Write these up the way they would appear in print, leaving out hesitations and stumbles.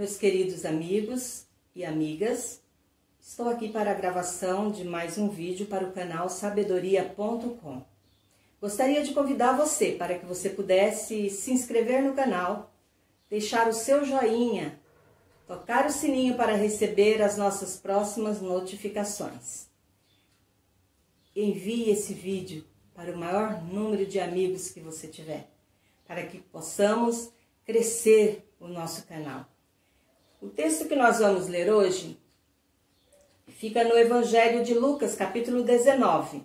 Meus queridos amigos e amigas, estou aqui para a gravação de mais um vídeo para o canal Sabedoria.com. Gostaria de convidar você para que você pudesse se inscrever no canal, deixar o seu joinha, tocar o sininho para receber as nossas próximas notificações. Envie esse vídeo para o maior número de amigos que você tiver, para que possamos crescer o nosso canal. O texto que nós vamos ler hoje fica no Evangelho de Lucas, capítulo 19.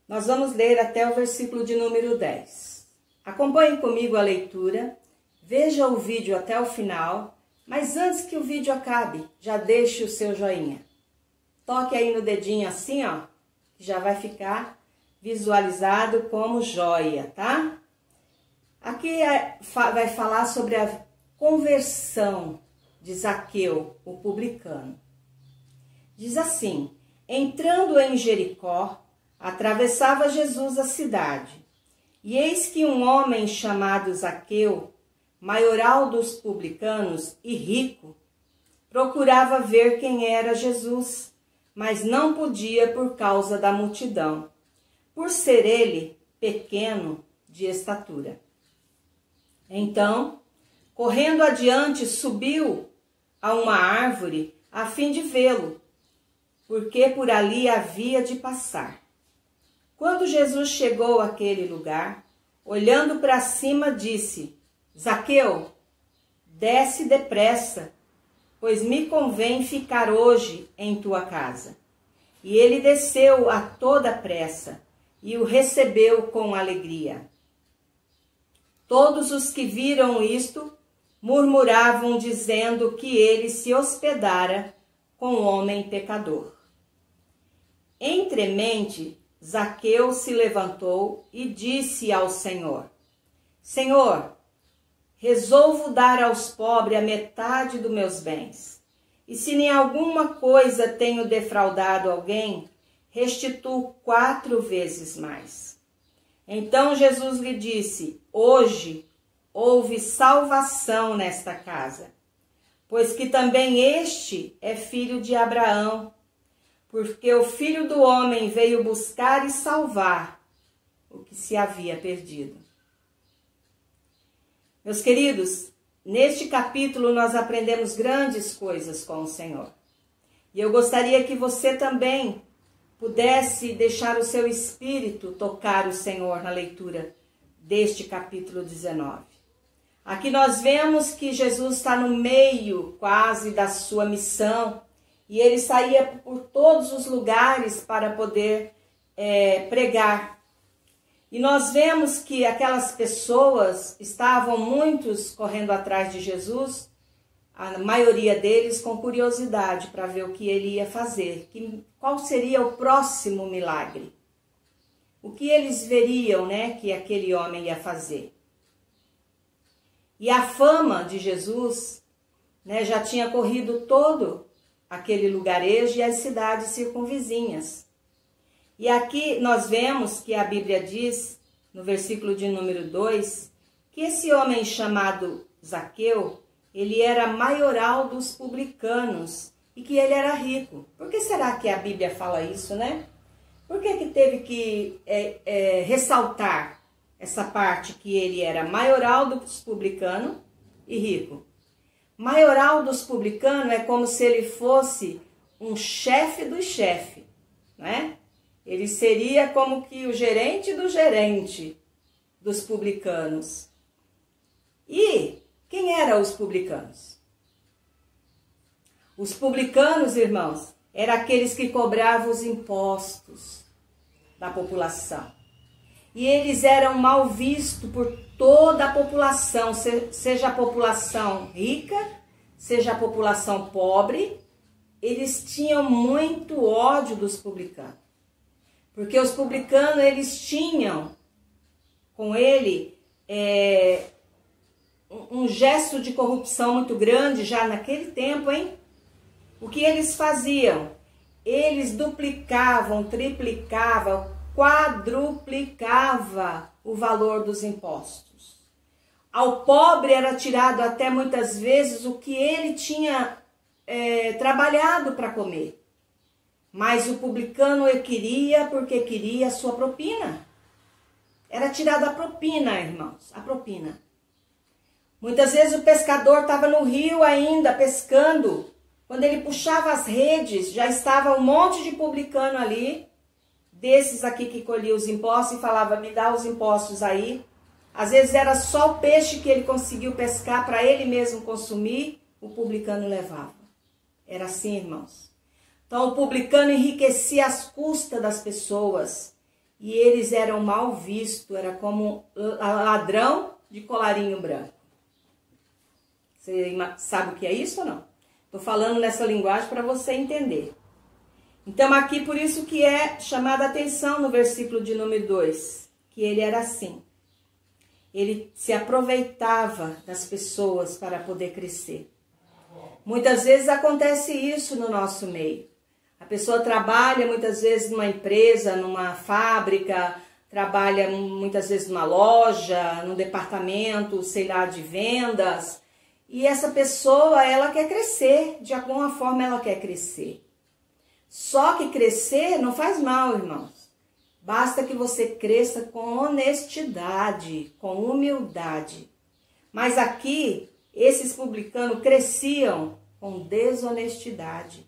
Nós vamos ler até o versículo de número 10. Acompanhe comigo a leitura, veja o vídeo até o final, mas antes que o vídeo acabe, já deixe o seu joinha. Toque aí no dedinho assim, ó, que já vai ficar visualizado como joia, tá? Aqui vai falar sobre a conversão de Zaqueu, o publicano. Diz assim: entrando em Jericó, atravessava Jesus a cidade, e eis que um homem chamado Zaqueu, maioral dos publicanos e rico, procurava ver quem era Jesus, mas não podia por causa da multidão, por ser ele pequeno de estatura. Então, correndo adiante, subiu a uma árvore a fim de vê-lo, porque por ali havia de passar. Quando Jesus chegou àquele lugar, olhando para cima, disse: Zaqueu, desce depressa, pois me convém ficar hoje em tua casa. E ele desceu a toda pressa e o recebeu com alegria. Todos os que viram isto murmuravam, dizendo que ele se hospedara com homem pecador. Entremente, Zaqueu se levantou e disse ao Senhor: Senhor, resolvo dar aos pobres a metade dos meus bens. E se em alguma coisa tenho defraudado alguém, restituo 4 vezes mais. Então Jesus lhe disse: hoje houve salvação nesta casa, pois que também este é filho de Abraão, porque o Filho do Homem veio buscar e salvar o que se havia perdido. Meus queridos, neste capítulo nós aprendemos grandes coisas com o Senhor. E eu gostaria que você também pudesse deixar o seu espírito tocar o Senhor na leitura deste capítulo 19. Aqui nós vemos que Jesus está no meio quase da sua missão e ele saía por todos os lugares para poder pregar. E nós vemos que aquelas pessoas estavam muitos correndo atrás de Jesus, a maioria deles com curiosidade para ver o que ele ia fazer, qual seria o próximo milagre. O que eles veriam, né, que aquele homem ia fazer. E a fama de Jesus, né, já tinha corrido todo aquele lugarejo e as cidades circunvizinhas. E aqui nós vemos que a Bíblia diz, no versículo de número 2, que esse homem chamado Zaqueu, ele era maioral dos publicanos e que ele era rico. Por que será que a Bíblia fala isso, né? Por que teve que ressaltar essa parte que ele era maioral dos publicanos e rico? Maioral dos publicanos é como se ele fosse um chefe do chefe, né? Ele seria como que o gerente do gerente dos publicanos. E quem eram os publicanos? Os publicanos, irmãos, eram aqueles que cobravam os impostos da população. E eles eram mal vistos por toda a população, seja a população rica, seja a população pobre. Eles tinham muito ódio dos publicanos. Porque os publicanos, eles tinham com ele um gesto de corrupção muito grande já naquele tempo, hein? O que eles faziam? Eles duplicavam, triplicavam, quadruplicavam o valor dos impostos. Ao pobre era tirado até muitas vezes o que ele tinha trabalhado para comer. Mas o publicano queria porque queria a sua propina. Era tirada a propina, irmãos, a propina. Muitas vezes o pescador estava no rio ainda pescando. Quando ele puxava as redes, já estava um monte de publicano ali, desses aqui que colhia os impostos e falava, me dá os impostos aí. Às vezes era só o peixe que ele conseguiu pescar para ele mesmo consumir, o publicano levava. Era assim, irmãos. Então o publicano enriquecia às custas das pessoas e eles eram mal vistos, era como ladrão de colarinho branco. Você sabe o que é isso ou não? Estou falando nessa linguagem para você entender. Então aqui por isso que é chamada a atenção no versículo de número 2, que ele era assim. Ele se aproveitava das pessoas para poder crescer. Muitas vezes acontece isso no nosso meio. A pessoa trabalha muitas vezes numa empresa, numa fábrica, trabalha muitas vezes numa loja, num departamento, sei lá, de vendas. E essa pessoa, ela quer crescer, de alguma forma ela quer crescer. Só que crescer não faz mal, irmãos. Basta que você cresça com honestidade, com humildade. Mas aqui, esses publicanos cresciam com desonestidade.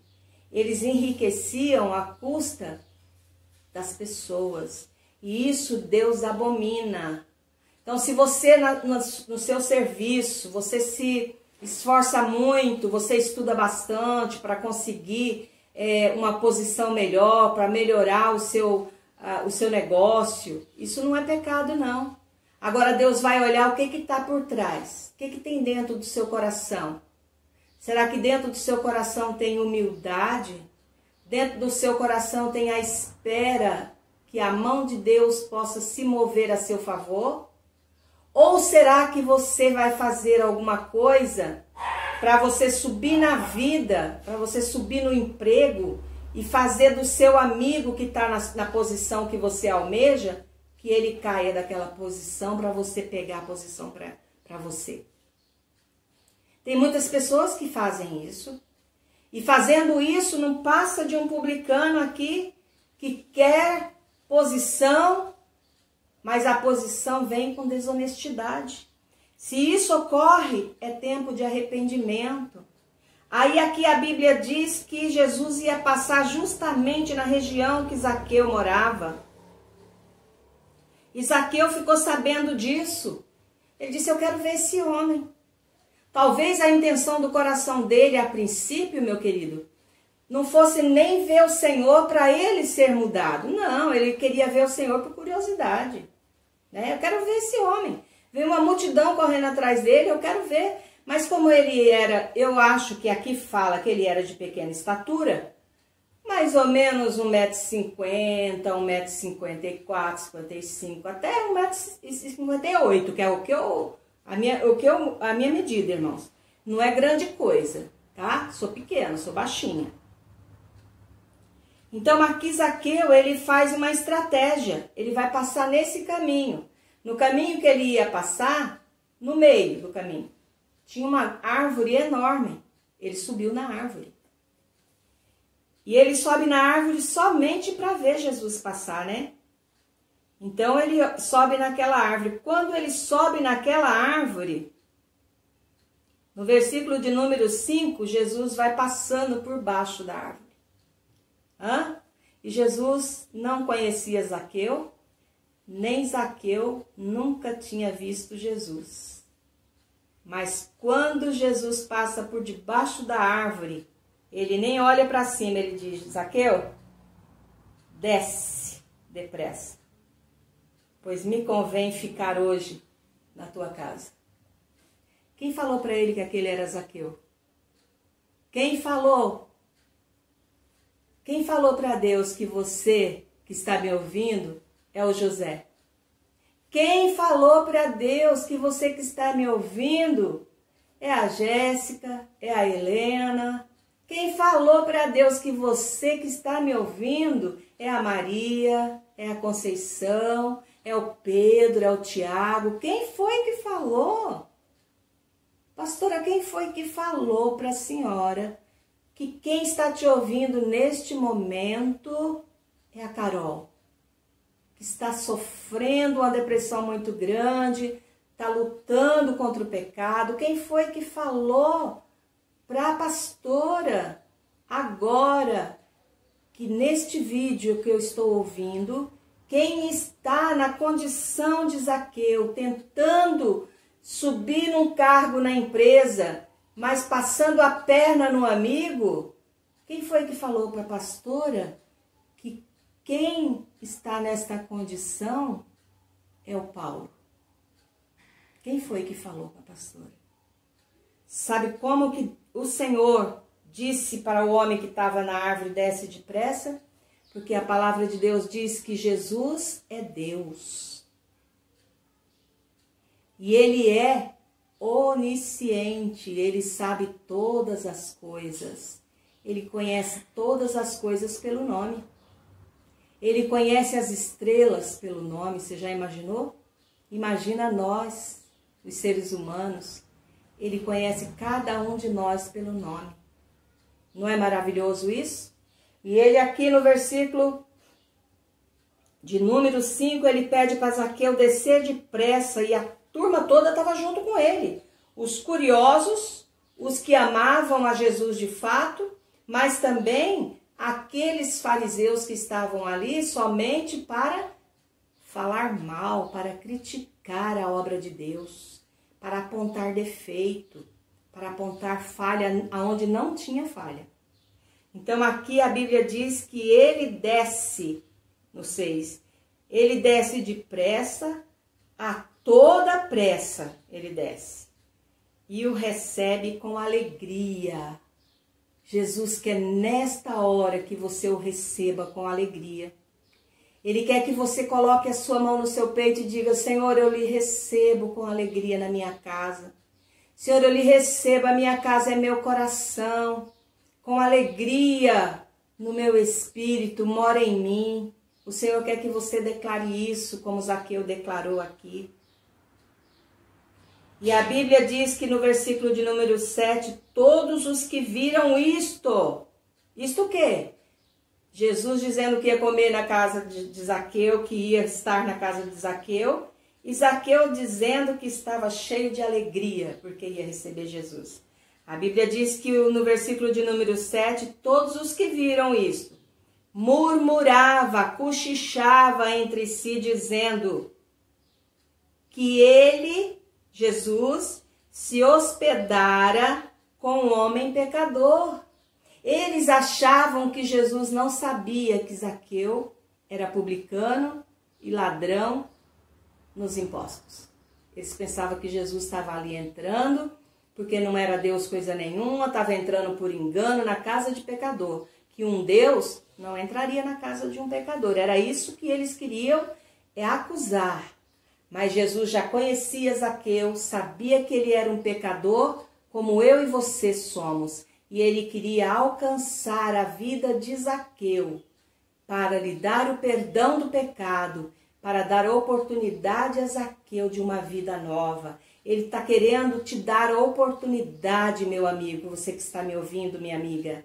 Eles enriqueciam à custa das pessoas. E isso Deus abomina. Então, se você no seu serviço, você se esforça muito, você estuda bastante para conseguir uma posição melhor, para melhorar o seu negócio, isso não é pecado, não. Agora Deus vai olhar o que está por trás, o que tem dentro do seu coração. Será que dentro do seu coração tem humildade? Dentro do seu coração tem a espera que a mão de Deus possa se mover a seu favor? Ou será que você vai fazer alguma coisa para você subir na vida, para você subir no emprego e fazer do seu amigo que está na posição que você almeja, que ele caia daquela posição para você pegar a posição para você? Tem muitas pessoas que fazem isso. E fazendo isso não passa de um publicano aqui que quer posição, mas a posição vem com desonestidade. Se isso ocorre, é tempo de arrependimento. Aí aqui a Bíblia diz que Jesus ia passar justamente na região que Zaqueu morava. E Zaqueu ficou sabendo disso. Ele disse, eu quero ver esse homem. Talvez a intenção do coração dele, a princípio, meu querido, não fosse nem ver o Senhor para ele ser mudado. Não, ele queria ver o Senhor por curiosidade. Eu quero ver esse homem. Veio uma multidão correndo atrás dele, eu quero ver. Mas como ele era, eu acho que aqui fala que ele era de pequena estatura, mais ou menos 1,50 m, 1,54 m, 55 até 1,58 m, que é a minha medida, irmãos. Não é grande coisa, tá? Sou pequena, sou baixinha. Então aqui Zaqueu, ele faz uma estratégia. Ele vai passar nesse caminho. No caminho que ele ia passar, no meio do caminho, tinha uma árvore enorme. Ele subiu na árvore. E ele sobe na árvore somente para ver Jesus passar, né? Então ele sobe naquela árvore. Quando ele sobe naquela árvore, no versículo de número 5, Jesus vai passando por baixo da árvore. E Jesus não conhecia Zaqueu, nem Zaqueu nunca tinha visto Jesus. Mas quando Jesus passa por debaixo da árvore, ele nem olha para cima, ele diz, Zaqueu, desce depressa, pois me convém ficar hoje na tua casa. Quem falou para ele que aquele era Zaqueu? Quem falou? Quem falou para Deus que você que está me ouvindo é o José? Quem falou para Deus que você que está me ouvindo é a Jéssica, é a Helena? Quem falou para Deus que você que está me ouvindo é a Maria, é a Conceição, É o Pedro, é o Tiago? Quem foi que falou? Pastora, quem foi que falou para a senhora que quem está te ouvindo neste momento é a Carol, que está sofrendo uma depressão muito grande, está lutando contra o pecado? Quem foi que falou para a pastora agora que neste vídeo que eu estou ouvindo, quem está na condição de Zaqueu, tentando subir num cargo na empresa, mas passando a perna no amigo? Quem foi que falou para a pastora que quem está nesta condição é o Paulo? Quem foi que falou para a pastora? Sabe como que o Senhor disse para o homem que estava na árvore: desce depressa? Porque a palavra de Deus diz que Jesus é Deus. E Ele é onisciente, Ele sabe todas as coisas. Ele conhece todas as coisas pelo nome. Ele conhece as estrelas pelo nome. Você já imaginou? Imagina nós, os seres humanos. Ele conhece cada um de nós pelo nome. Não é maravilhoso isso? E ele aqui no versículo de número 5, ele pede para Zaqueu descer depressa, e a turma toda estava junto com ele. Os curiosos, os que amavam a Jesus de fato, mas também aqueles fariseus que estavam ali somente para falar mal, para criticar a obra de Deus, para apontar defeito, para apontar falha aonde não tinha falha. Então aqui a Bíblia diz que ele desce, no 6, ele desce depressa, a toda pressa ele desce, e o recebe com alegria. Jesus quer nesta hora que você o receba com alegria. Ele quer que você coloque a sua mão no seu peito e diga: Senhor, eu lhe recebo com alegria na minha casa. Senhor, eu lhe recebo, a minha casa é meu coração. Com alegria no meu espírito, mora em mim. O Senhor quer que você declare isso, como Zaqueu declarou aqui. E a Bíblia diz que no versículo de número 7, todos os que viram isto o quê? Jesus dizendo que ia comer na casa de Zaqueu, que ia estar na casa de Zaqueu, e Zaqueu dizendo que estava cheio de alegria, porque ia receber Jesus. A Bíblia diz que no versículo de número 7, todos os que viram isto, murmurava, cochichava entre si, dizendo que ele, Jesus, se hospedara com um homem pecador. Eles achavam que Jesus não sabia que Zaqueu era publicano e ladrão nos impostos. Eles pensavam que Jesus estava ali entrando, porque não era Deus coisa nenhuma, estava entrando por engano na casa de pecador. Que um Deus não entraria na casa de um pecador. Era isso que eles queriam acusar. Mas Jesus já conhecia Zaqueu, sabia que ele era um pecador, como eu e você somos. E ele queria alcançar a vida de Zaqueu, para lhe dar o perdão do pecado, para dar oportunidade a Zaqueu de uma vida nova. Ele está querendo te dar a oportunidade, meu amigo, você que está me ouvindo, minha amiga,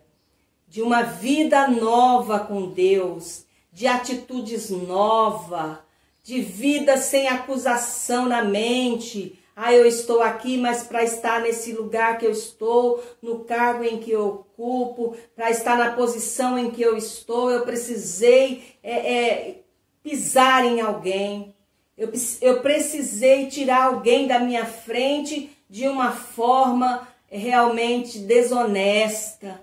de uma vida nova com Deus, de atitudes novas, de vida sem acusação na mente. Eu estou aqui, mas para estar nesse lugar que eu estou, no cargo em que eu ocupo, para estar na posição em que eu estou, eu precisei pisar em alguém. Eu precisei tirar alguém da minha frente de uma forma realmente desonesta.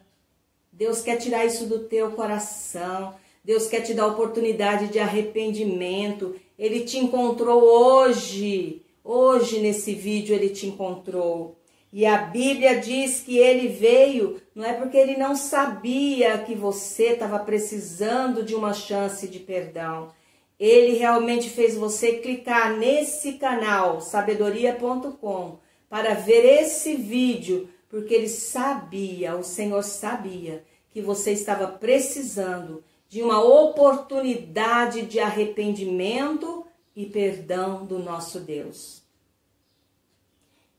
Deus quer tirar isso do teu coração. Deus quer te dar oportunidade de arrependimento. Ele te encontrou hoje. Hoje nesse vídeo ele te encontrou. E a Bíblia diz que ele veio, não é porque ele não sabia que você estava precisando de uma chance de perdão. Ele realmente fez você clicar nesse canal, sabedoria.com, para ver esse vídeo, porque ele sabia, o Senhor sabia, que você estava precisando de uma oportunidade de arrependimento e perdão do nosso Deus.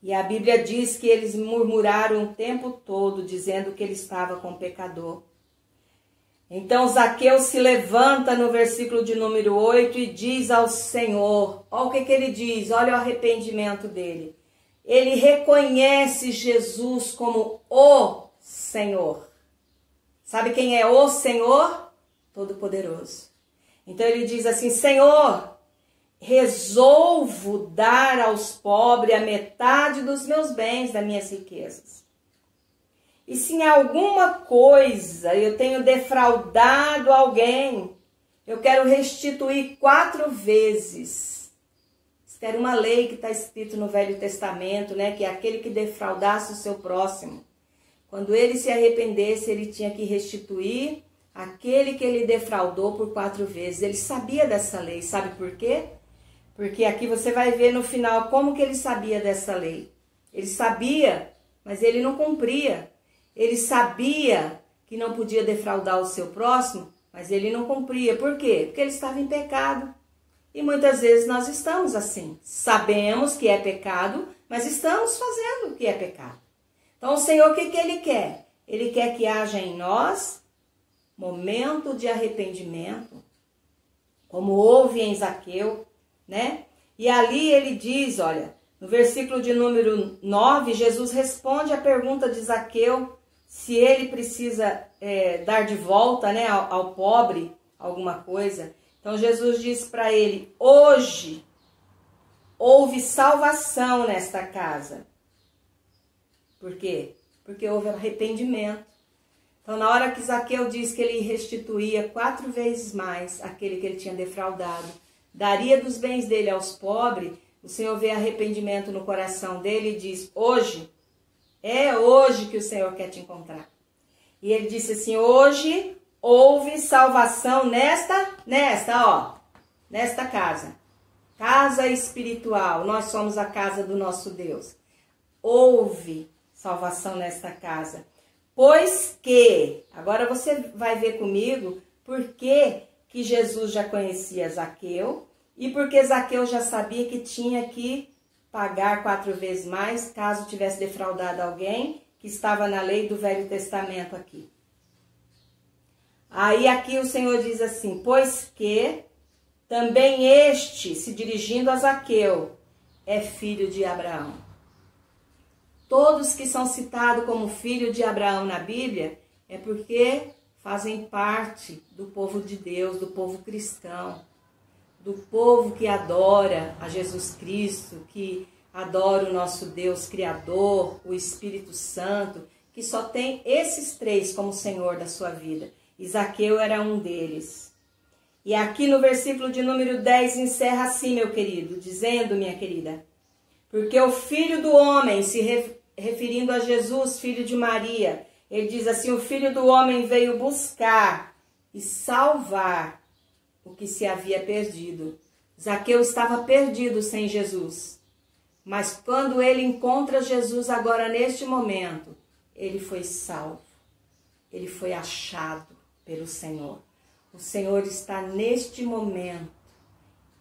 E a Bíblia diz que eles murmuraram o tempo todo, dizendo que ele estava com pecador. Então Zaqueu se levanta no versículo de número 8 e diz ao Senhor, olha o que ele diz, olha o arrependimento dele. Ele reconhece Jesus como o Senhor. Sabe quem é o Senhor? Todo-Poderoso. Então ele diz assim, Senhor, resolvo dar aos pobres a metade dos meus bens, das minhas riquezas. E se em alguma coisa eu tenho defraudado alguém, eu quero restituir 4 vezes. Isso era uma lei que está escrito no Velho Testamento, né? Que aquele que defraudasse o seu próximo, quando ele se arrependesse, ele tinha que restituir aquele que ele defraudou por 4 vezes. Ele sabia dessa lei, sabe por quê? Porque aqui você vai ver no final como que ele sabia dessa lei. Ele sabia, mas ele não cumpria. Ele sabia que não podia defraudar o seu próximo, mas ele não cumpria. Por quê? Porque ele estava em pecado. E muitas vezes nós estamos assim. Sabemos que é pecado, mas estamos fazendo o que é pecado. Então o Senhor, o que ele quer? Ele quer que haja em nós momento de arrependimento, como houve em Zaqueu, né? E ali ele diz, olha, no versículo de número 9, Jesus responde a pergunta de Zaqueu, se ele precisa dar de volta, né, ao pobre alguma coisa. Então Jesus diz para ele, hoje houve salvação nesta casa. Por quê? Porque houve arrependimento. Então na hora que Zaqueu diz que ele restituía 4 vezes mais aquele que ele tinha defraudado, daria dos bens dele aos pobres, o Senhor vê arrependimento no coração dele e diz, hoje, é hoje que o Senhor quer te encontrar. E ele disse assim, hoje houve salvação nesta casa. Casa espiritual, nós somos a casa do nosso Deus. Houve salvação nesta casa. Pois que, agora você vai ver comigo, por que Jesus já conhecia Zaqueu e porque Zaqueu já sabia que tinha que pagar 4 vezes mais, caso tivesse defraudado alguém, que estava na lei do Velho Testamento aqui. Aí aqui o Senhor diz assim, pois que também este, se dirigindo a Zaqueu, é filho de Abraão. Todos que são citados como filho de Abraão na Bíblia, é porque fazem parte do povo de Deus, do povo cristão, do povo que adora a Jesus Cristo, que adora o nosso Deus Criador, o Espírito Santo, que só tem esses 3 como Senhor da sua vida. E Zaqueu era um deles. E aqui no versículo de número 10 encerra assim, meu querido, dizendo, minha querida, porque o Filho do Homem, se referindo a Jesus, filho de Maria, ele diz assim, o Filho do Homem veio buscar e salvar o que se havia perdido. Zaqueu estava perdido sem Jesus. Mas quando ele encontra Jesus agora neste momento, ele foi salvo. Ele foi achado pelo Senhor. O Senhor está neste momento.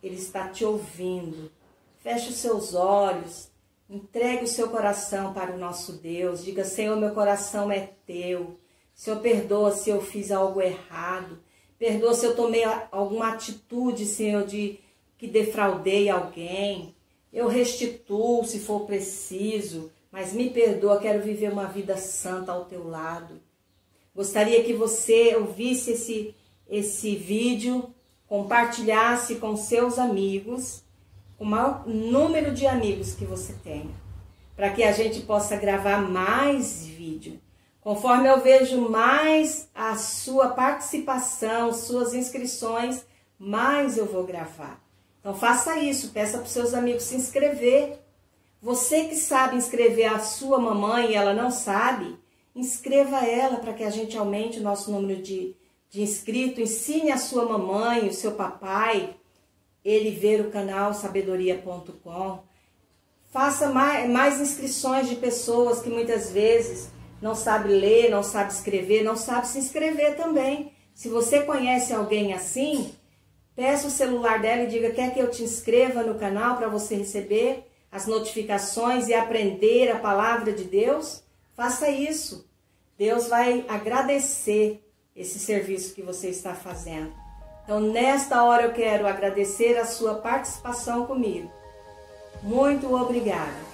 Ele está te ouvindo. Feche os seus olhos. Entregue o seu coração para o nosso Deus. Diga, Senhor, meu coração é teu. Senhor, perdoa se eu fiz algo errado. Perdoa se eu tomei alguma atitude, Senhor, que defraudei alguém. Eu restituo se for preciso, mas me perdoa, quero viver uma vida santa ao teu lado. Gostaria que você ouvisse esse vídeo, compartilhasse com seus amigos, o maior número de amigos que você tenha, para que a gente possa gravar mais vídeo. Conforme eu vejo mais a sua participação, suas inscrições, mais eu vou gravar. Então faça isso, peça para os seus amigos se inscrever. Você que sabe inscrever a sua mamãe e ela não sabe, inscreva ela para que a gente aumente o nosso número de inscritos. Ensine a sua mamãe, o seu papai, ele ver o canal sabedoria.com. Faça mais inscrições de pessoas que muitas vezes não sabe ler, não sabe escrever, não sabe se inscrever também. Se você conhece alguém assim, peça o celular dela e diga: quer que eu te inscreva no canal para você receber as notificações e aprender a palavra de Deus? Faça isso. Deus vai agradecer esse serviço que você está fazendo. Então, nesta hora eu quero agradecer a sua participação comigo. Muito obrigada.